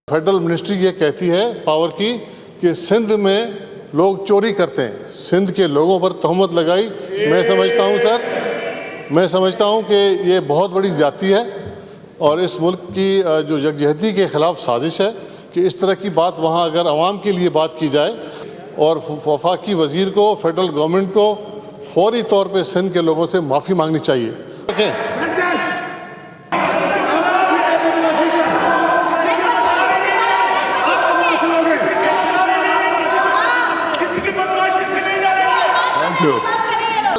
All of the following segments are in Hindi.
फेडरल मिनिस्ट्री ये कहती है पावर की कि सिंध में लोग चोरी करते हैं, सिंध के लोगों पर तहमत लगाई। मैं समझता हूँ कि ये बहुत बड़ी ज़्यादती है और इस मुल्क की जो यकजहती के ख़िलाफ़ साजिश है कि इस तरह की बात वहाँ अगर आवाम के लिए बात की जाए और वफाकी वज़ीर को, फेडरल गवर्नमेंट को फौरी तौर पर सिंध के लोगों से माफ़ी मांगनी चाहिए।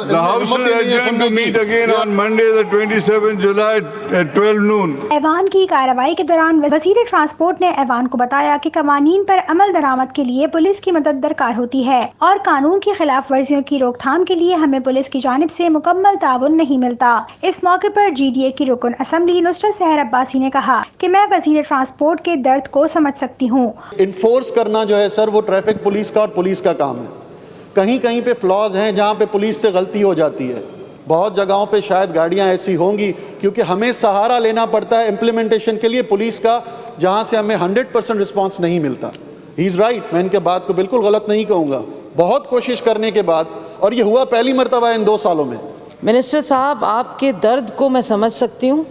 The House is adjourned to meet again on Monday, the 27th July at 12 noon. ऐवान की कार्रवाई के दौरान वज़ीर ट्रांसपोर्ट ने ऐवान को बताया कि कवानीन पर अमल दरामद के लिए पुलिस की मदद दरकार होती है और कानून की खिलाफ वर्जियों की रोकथाम के लिए हमें पुलिस की जानिब से मुकम्मल ताउन नहीं मिलता। इस मौके पर GDA की रुकन असम्बली नुसरत सहर अब्बासी ने कहा कि मैं वज़ीर ट्रांसपोर्ट के दर्द को समझ सकती हूँ। इन्फोर्स करना जो है सर, वो ट्रैफिक पुलिस का और पुलिस का काम है। कहीं कहीं पे फ्लॉज हैं जहाँ पे पुलिस से गलती हो जाती है। बहुत जगहों पे शायद गाड़ियाँ ऐसी होंगी क्योंकि हमें सहारा लेना पड़ता है इम्प्लीमेंटेशन के लिए पुलिस का, जहाँ से हमें 100% रिस्पांस नहीं मिलता। ही इज़ राइट, मैं इनके बात को बिल्कुल गलत नहीं कहूँगा। बहुत कोशिश करने के बाद, और ये हुआ पहली मरतबा इन 2 सालों में। मिनिस्टर साहब, आपके दर्द को मैं समझ सकती हूँ,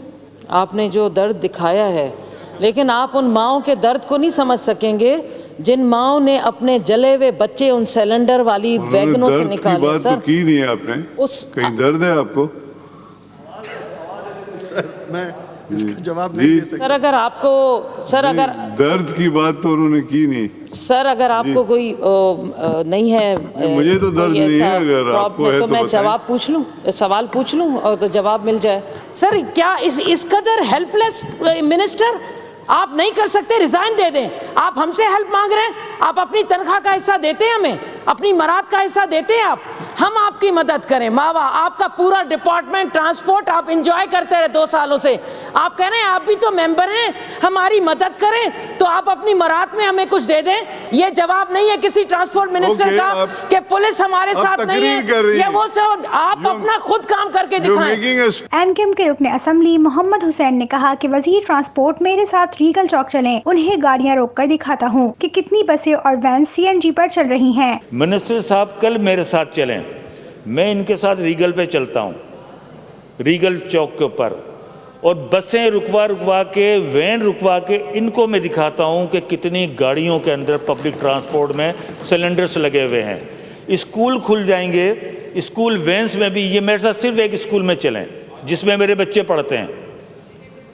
आपने जो दर्द दिखाया है, लेकिन आप उन माँओं के दर्द को नहीं समझ सकेंगे जिन माओ ने अपने जले हुए बच्चे उन सिलेंडर वाली वैगनों से निकाले। बात सर, तो की नहीं है आपने। कहीं दर्द है आपको? सर, मैं इसका जवाब नहीं दे सकता। सर, अगर आपको अगर दर्द की बात तो उन्होंने की नहीं। सर, अगर आपको कोई नहीं है, मुझे तो दर्द नहीं है। अगर आपको है तो मैं जवाब पूछ लूं, सवाल पूछ लूं और तो जवाब मिल जाए। सर, क्या इस कदर हेल्पलेस मिनिस्टर आप नहीं कर सकते? रिजाइन दे दें। आप हमसे हेल्प मांग रहे हैं, आप अपनी तनख्वाह का हिस्सा देते हैं, हमें अपनी मराद का हिस्सा देते हैं, हम आपकी मदद करें। मावा, आपका पूरा डिपार्टमेंट ट्रांसपोर्ट आप इंजॉय करते रहे 2 सालों से। आप कह रहे हैं आप भी तो मेंबर हैं, हमारी मदद करें, तो आप अपनी मराद में हमें कुछ दे दें। ये जवाब नहीं है किसी ट्रांसपोर्ट मिनिस्टर का कि पुलिस हमारे साथ नहीं है। ये वो सब आप अपना खुद काम करके दिखाएं। MKM के रुकने असम्बली मोहम्मद हुसैन ने कहा कि वज़ीर ट्रांसपोर्ट मेरे साथ रीगल चौक चलें, उन्हें गाड़ियां रोककर दिखाता हूं कि कितनी बसें और वैन CNG पर चल रही हैं। मिनिस्टर साहब, कल मेरे साथ चलें, मैं इनके साथ रीगल पे चलता हूं, रीगल चौक के ऊपर, और बसें रुकवा के, वैन रुकवा के इनको मैं दिखाता हूं कि कितनी गाड़ियों के अंदर पब्लिक ट्रांसपोर्ट में सिलेंडर्स लगे हुए हैं। स्कूल खुल जाएंगे, स्कूल वैन्स में भी, ये मेरे साथ सिर्फ एक स्कूल में चलें जिसमें मेरे बच्चे पढ़ते हैं,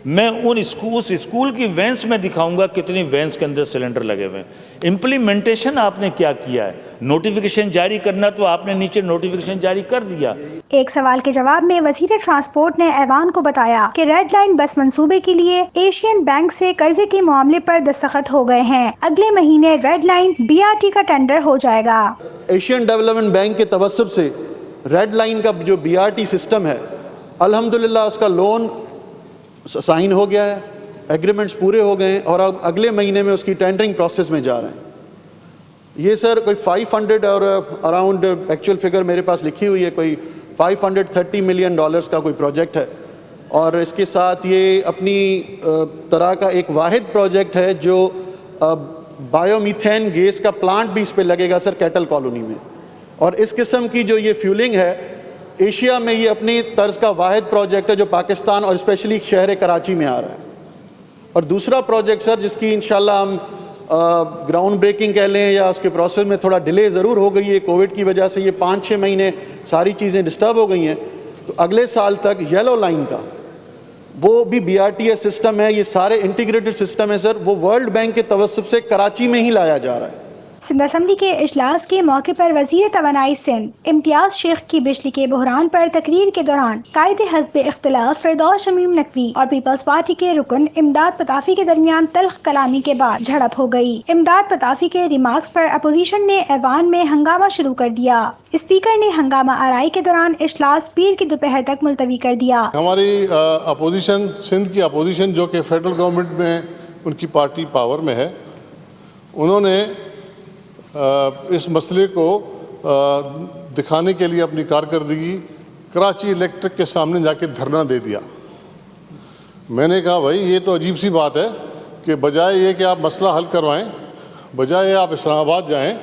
मैं उस स्कूल की वैन्स में दिखाऊंगा कितनी वैन्स के अंदर सिलेंडर लगे हुए हैं। इम्प्लीमेंटेशन आपने क्या किया है? नोटिफिकेशन जारी करना तो आपने नीचे नोटिफिकेशन जारी कर दिया। एक सवाल के जवाब में वज़ीर ट्रांसपोर्ट ने ऐवान को बताया कि रेड लाइन बस मंसूबे के लिए एशियन बैंक से कर्जे के मामले पर दस्तखत हो गए हैं। अगले महीने रेड लाइन BRT का टेंडर हो जाएगा। एशियन डेवलपमेंट बैंक के तवस्सुब से रेड लाइन का जो BRT सिस्टम है, अल्हम्दुलिल्लाह उसका लोन साइन हो गया है, एग्रीमेंट्स पूरे हो गए हैं और अब अगले महीने में उसकी टेंडरिंग प्रोसेस में जा रहे हैं। ये सर कोई 500 और अराउंड एक्चुअल फिगर मेरे पास लिखी हुई है, कोई $530 मिलियन का कोई प्रोजेक्ट है और इसके साथ ये अपनी तरह का एक वाहिद प्रोजेक्ट है जो बायोमीथेन गैस का प्लांट भी इस पर लगेगा सर, कैटल कॉलोनी में। और इस किस्म की जो ये फ्यूलिंग है, एशिया में ये अपनी तर्ज का वाहिद प्रोजेक्ट है जो पाकिस्तान और स्पेशली शहर कराची में आ रहा है। और दूसरा प्रोजेक्ट सर, जिसकी इंशाल्लाह हम ग्राउंड ब्रेकिंग कह लें या उसके प्रोसेस में थोड़ा डिले ज़रूर हो गई है कोविड की वजह से, ये 5-6 महीने सारी चीज़ें डिस्टर्ब हो गई हैं, तो अगले साल तक येलो लाइन का वो भी BRTS सिस्टम है, ये सारे इंटीग्रेटेड सिस्टम है सर, वो वर्ल्ड बैंक के तवस्सुब से कराची में ही लाया जा रहा है। सिंध असम्बली के इजलास के मौके पर वज़ीर तवानाई सिंध इम्तियाज शेख की बिजली के बहरान पर तकरीर के दौरान कायदे हस्ब इख्तिलाफ फिरदौस शमीम नकवी और पीपल्स पार्टी के रुकन इमदाद पताफी के दरमियान तल्ख कलामी के बाद झड़प हो गई। इमदाद पताफी के रिमार्क्स पर अपोजिशन ने ऐवान में हंगामा शुरू कर दिया। स्पीकर ने हंगामा आराई के दौरान इजलास पीर की दोपहर तक मुलतवी कर दिया। हमारी अपोजिशन, सिंध की अपोजिशन जो कि फेडरल गवर्नमेंट में उनकी पार्टी पावर में है, उन्होंने इस मसले को दिखाने के लिए अपनी कारकर्दगी कराची इलेक्ट्रिक के सामने जाके धरना दे दिया। मैंने कहा भाई ये तो अजीब सी बात है कि बजाय ये कि आप मसला हल करवाएं, बजाय आप इस्लामाबाद जाएं,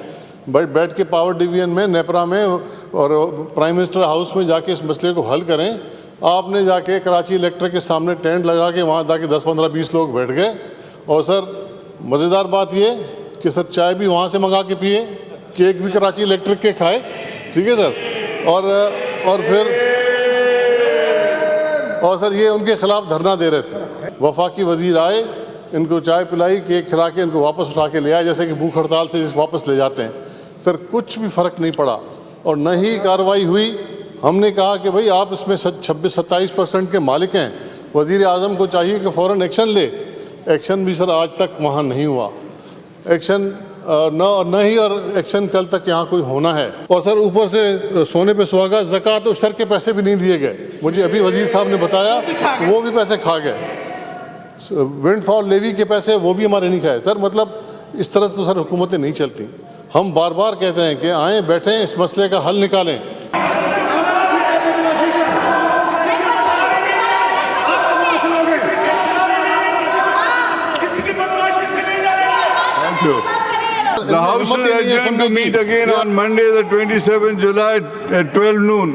बैठ के पावर डिवीजन में, नेपरा में और प्राइम मिनिस्टर हाउस में जाके इस मसले को हल करें, आपने जाके कराची इलेक्ट्रिक के सामने टेंट लगा के वहाँ जाके 10, 15, 20 लोग बैठ गए। और सर मज़ेदार बात ये कि सर चाय भी वहाँ से मंगा के पिए, केक भी कराची इलेक्ट्रिक के खाए, ठीक है सर। और सर ये उनके खिलाफ धरना दे रहे थे। वफाकी वजीर आए, इनको चाय पिलाई, केक खिला के इनको वापस उठा के ले आए, जैसे कि भूख हड़ताल से वापस ले जाते हैं। सर कुछ भी फ़र्क नहीं पड़ा और न ही कार्रवाई हुई। हमने कहा कि भाई आप इसमें 26-27% के मालिक हैं, वज़ीर आज़म को चाहिए कि फ़ौरन एक्शन ले। एक्शन भी सर आज तक वहाँ नहीं हुआ, एक्शन न ही और एक्शन कल तक यहाँ कोई होना है। और सर ऊपर से सोने पे सुहागा, ज़कात और शर के पैसे भी नहीं दिए गए। मुझे अभी वज़ीर साहब ने बताया वो भी पैसे खा गए, विंडफॉल लेवी के पैसे वो भी हमारे नहीं खाए। सर मतलब इस तरह तो सर हुकूमतें नहीं चलती। हम बार बार कहते हैं कि आएँ, बैठें, इस मसले का हल निकालें। The House is adjourned to meet again on Monday, the 27th July at 12 noon.